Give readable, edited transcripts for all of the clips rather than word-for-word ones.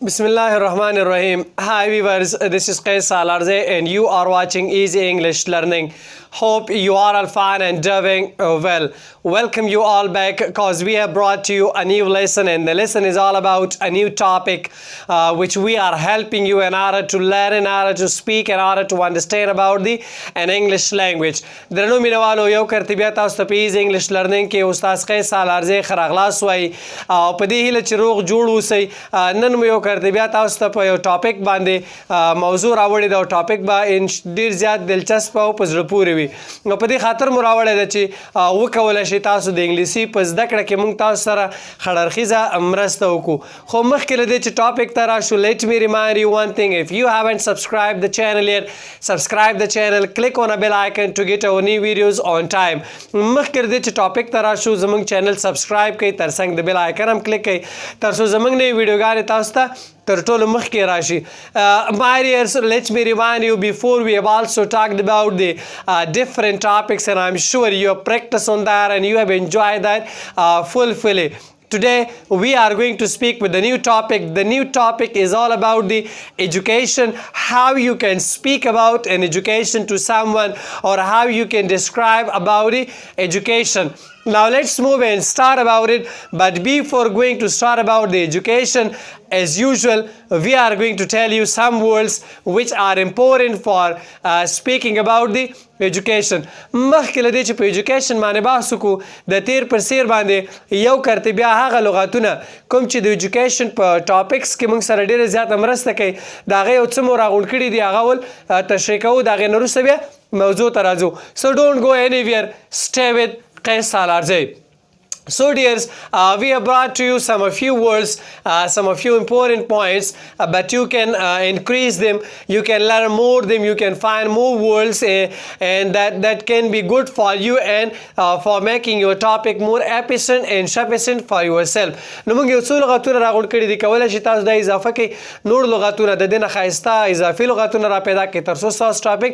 Bismillahirrahmanirrahim. Hi viewers, this is Qais Salarzai and you are watching Easy English Learning. Hope you are all fine and doing well. Welcome you all back because we have brought to you a new lesson, and the lesson is all about a new topic which we are helping you in order to learn, in order to speak, in order to understand about an English language. درنو مینوالو یو کرتبیا تاسو ته Easy English Learning کې استاد قیس سالارزی خراغلاس وای او په دې هیله چې روغ جوړ اوسئ. نن مو یو کرتبیا تاسو ته په یو ټاپک باندې موضوع راوړی دا ټاپک به ډیر زیات دلچسپ او په زړه پورې وي. نو په دې خاطر مو راوړی ده چې وکولی شئ تاسو د انګلیسي په زده کړه کې موږ تاسو سره خړرخیزه مرسته وکړو. خو مخکې له دې چې ټاپک ته راشو, let me remind you one thing. If you haven't subscribed the channel yet, subscribe the channel, click on a bell icon to get our new videos on time. مخکې له دې چې ټاپک ته راشو زموږ چینل سبسکرایب کړئ, ترڅنګ د بیل آیکن هم کلیک کړئ تر څو زموږ نوې ویډیوګانې تاسو ته تر ټولو مخکې راشي. My dears, let me remind you, before we have also talked about the different topics, and I'm sure you have practiced on that and you have enjoyed that fully. Today we are going to speak with the new topic. The new topic is all about the education, how you can speak about an education to someone, or how you can describe about the education. Now let's move and start about it. But before going to start about the education, as usual, we are going to tell you some words which are important for speaking about the education. مخکې له دې چې په education باندې بحث وکړو د تیر پر سیر باندې یو کرتې بیا هغه لغاتونه کوم چې د education په ټاپکس کې موږ سره ډېره زیاته مرسته کوي د هغه یو څه مو راغونډ کړي دي هغه ول تشریح کوو د هغې نه وروسته بیا موضوع ته راځو. So don't go anywhere, stay with Qais Salarzai. So dears, we have brought to you some a few words, some a few important points, but you can increase them, you can learn more them, you can find more words, and that can be good for you and for making your topic more efficient and sufficient for yourself. نو موږ یو څو لغاتونه راغونډ کړي دي, کولی شئ تاسو دا اضافه کړئ نور لغاتونه د دې نه ښایسته اضافي لغاتونه را پیدا کړئ تر څو ستاسو ټاپک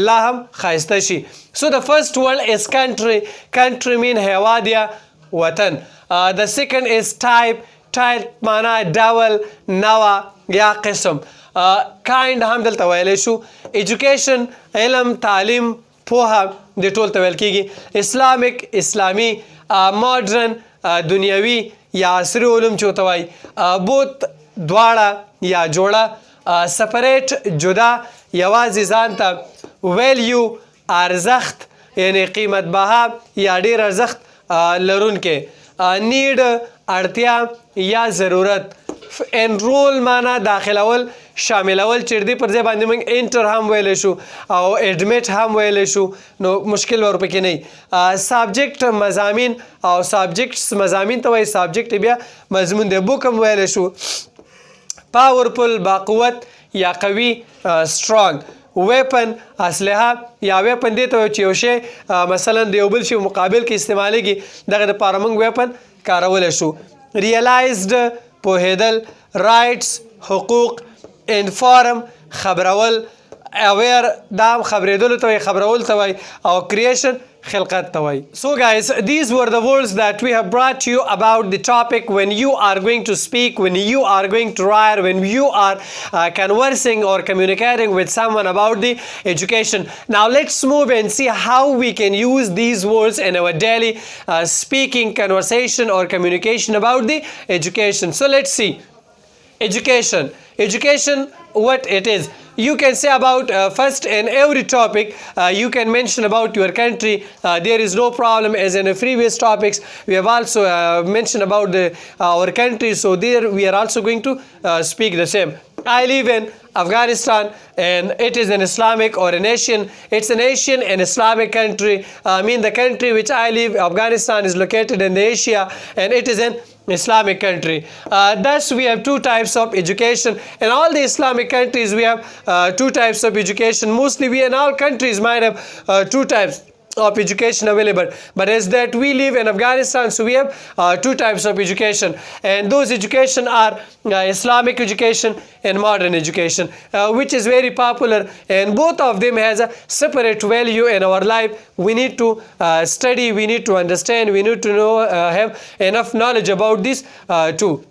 لا هم ښایسته شي. So the first word is country. Country mean هیواد یا وطن. The second is type. Type معنا ډول, نوع یا قسم. kind هم دلته ویلی شو. education علم, تعلیم, پوهه د ټول ته ویل کېږي. islamic اسلامي. modern دنیوي یا عصري علوم چې ورته وایي. both دواړه یا جوړه. separate جدا, یوازې ځان ته. value ارزښت یعنی قیمت بها یا ډېر ارزښت لرونکې. need اړتیا یا ضرورت. enroll معنا داخلول, شاملول چې دې پر ځای باندې موږ انټر هم ویلی شو او admit هم ویلی شو, نو مشکل ورپکې نه وي. سابجیکټ مضامین او سابجیکټس مضامین ته وایي, سابجیکټ بیا مضمون دی. بوک هم ویلی شو. پاورفل باقوت یا قوي, strong. ویپن اسلحه یا ویپن دی ته وایي چې یو شی مثلا د یو بل شي مقابل کې استعمالیږي, دغه دپاره موږ ویپن کارولی شو. ریلایزډ پوهېدل. رایټس حقوق. انفارم خبرول. اویر دا هم خبرېدلو ته وایي, خبرول ته وایي. او کریشن خلقت ته وایي. So guys, these were the words that we have brought to you about the topic when you are going to speak, when you are going to write, when you are conversing or communicating with someone about the education. Now let's move and see how we can use these words in our daily speaking, conversation or communication about the education. So let's see. Education. Education, what it is. You can say about first in every topic, you can mention about your country. There is no problem, as in the previous topics we have also mentioned about our country, so there we are also going to speak the same. I live in Afghanistan and it is an Islamic or an Asian. It's an Asian and Islamic country. I mean the country which I live, Afghanistan, is located in the Asia and it is an Islamic country. Thus we have two types of education. In all the Islamic countries we have two types of education. Mostly we in all countries might have two types of education available, but as that we live in Afghanistan, so we have two types of education, and those education are Islamic education and modern education, which is very popular, and both of them has a separate value in our life. We need to study, we need to understand, we need to know, have enough knowledge about these two.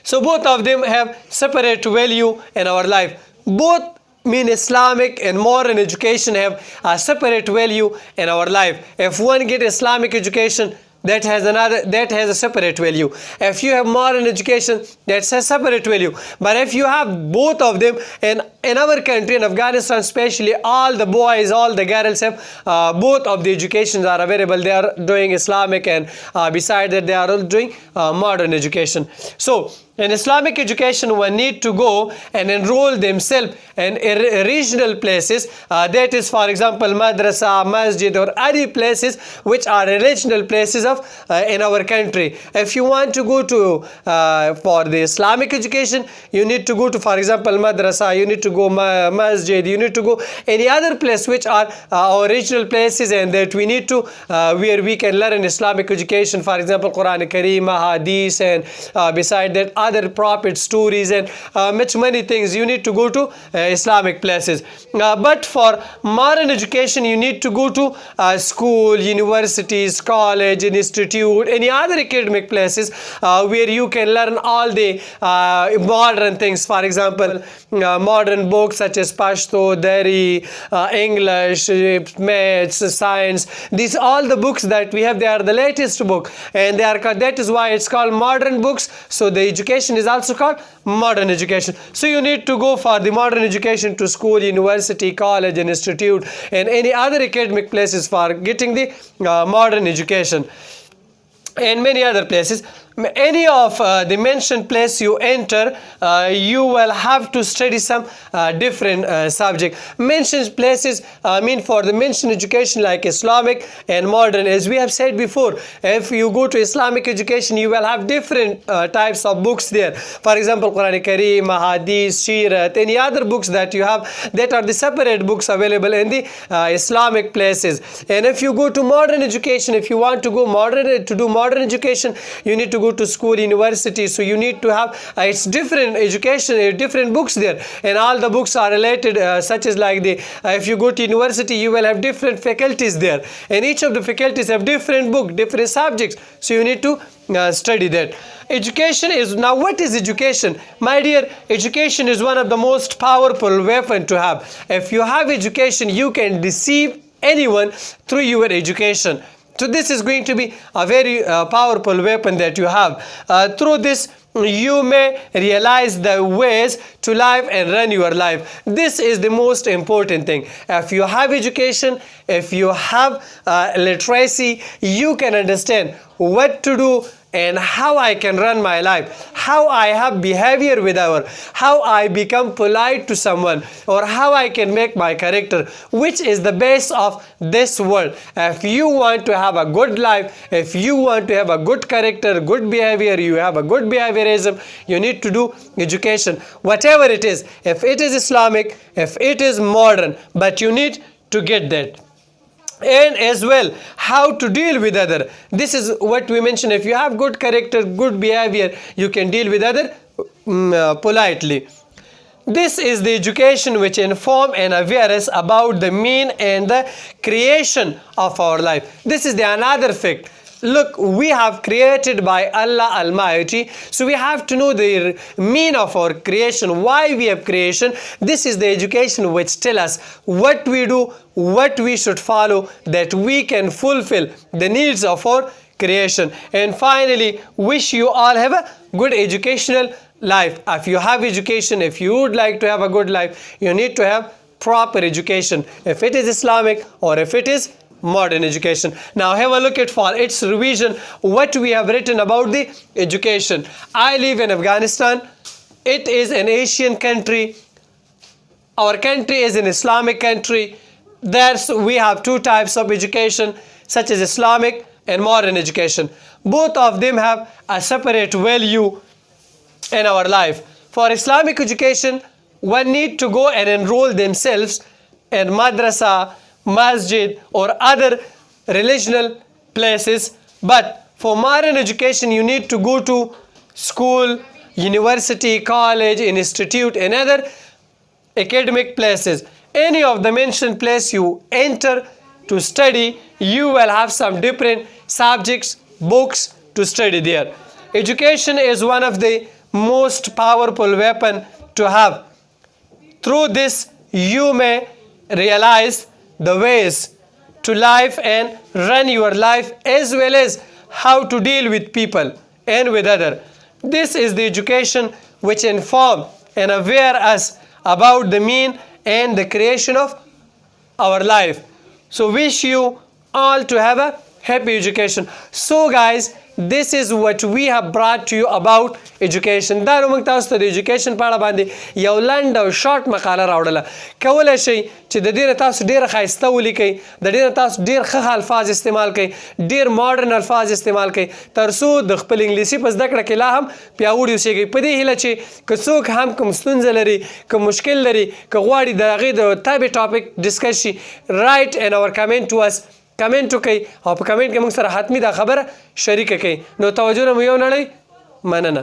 So both of them have separate value in our life. Both mean Islamic and modern education have a separate value in our life. If one get Islamic education, that has a separate value. If you have modern education, that's a separate value. But if you have both of them, in our country, in Afghanistan especially, all the boys, all the girls have both of the educations are available. They are doing Islamic, and beside that they are all doing modern education. So in Islamic education, one need to go and enroll themselves in regional places. That is, for example, madrasa, masjid, or any places which are regional places of in our country. If you want to go to for the Islamic education, you need to go to, for example, madrasa. You need to go masjid. You need to go any other place which are our regional places, and that we need to where we can learn Islamic education. For example, Quran Kareem, Hadith, and beside that other prophet stories and many things. You need to go to Islamic places. But for modern education, you need to go to school, universities, college, institute, any other academic places where you can learn all the modern things. For example, modern books such as Pashto, Dari, English, maths, science. These all the books that we have, they are the latest book, and they are that is why it's called modern books. So the education is also called modern education. So you need to go for the modern education to school, university, college, and institute, and any other academic places for getting the modern education, and many other places. Any of the mentioned place you enter, you will have to study some different subject. Mentioned places mean for the mentioned education like Islamic and modern. As we have said before, if you go to Islamic education, you will have different types of books there. For example, Quran Kareem, Hadith, Sirat, any other books that you have, that are the separate books available in the Islamic places. And if you go to modern education, if you want to go to do modern education, you need to go to school, university. So you need to have it's different education, different books there, and all the books are related, such as like the if you go to university, you will have different faculties there, and each of the faculties have different book, different subjects. So you need to study that. Education is, now what is education? My dear, education is one of the most powerful weapon to have. If you have education, you can deceive anyone through your education. So this is going to be a very powerful weapon that you have. Through this, you may realize the ways to live and run your life. This is the most important thing. If you have education, if you have literacy, you can understand what to do and how I can run my life, how I have behavior with others, how I become polite to someone, or how I can make my character, which is the base of this world. If you want to have a good life, if you want to have a good character, good behavior, you have a good behaviorism, you need to do education, whatever it is. If it is Islamic, if it is modern, but you need to get that. And as well, how to deal with other. This is what we mentioned. If you have good character, good behavior, you can deal with other politely. This is the education which inform and aware us about the mean and the creation of our life. This is the another fact. Look, we have created by Allah Almighty, so we have to know the mean of our creation, why we have creation. This is the education which tell us what we do, what we should follow, that we can fulfill the needs of our creation. And finally, wish you all have a good educational life. If you have education, if you would like to have a good life, you need to have proper education, if it is Islamic or if it is modern education. Now have a look at for its revision what we have written about the education. I live in Afghanistan. It is an Asian country. Our country is an Islamic country. There's we have two types of education, such as Islamic and modern education. Both of them have a separate value in our life. For Islamic education, one need to go and enroll themselves in madrasa, masjid, or other religional places. But for modern education, you need to go to school, university, college, institute, and other academic places. Any of the mentioned place you enter to study, you will have some different subjects, books to study there. Education is one of the most powerful weapon to have. Through this, you may realize the ways to life and run your life, as well as how to deal with people and with others. This is the education which inform and aware us about the mean and the creation of our life. So wish you all to have a happy education. So guys, this is what we have brought to you about education. دا نو موږ تاسو ته د ایجوکیشن په اړه باندې یو لنډ او شارټ مقاله راوړله. کولی شئ چې د دې نه تاسو ډېره ښایسته ولیکئ، د دې نه تاسو ډېر ښه الفاظ استعمال کړئ، ډېر ماډرن الفاظ استعمال کړئ، تر څو د خپل انګلیسي په زده کړه کې لا هم پیاوړي اوسېږئ. په دې هیله چې که څوک هم کوم ستونزه لري، که مشکل لري، که غواړي د هغې د طبې ټاپک ډسکس شي، رایټ ان اور کمنټ ټو اس، کمنټ وکئ او په کمنټ کې موږ سره حتمي دا خبره شریکه کړئ. نو توجه نه مو یو نړۍ مننه.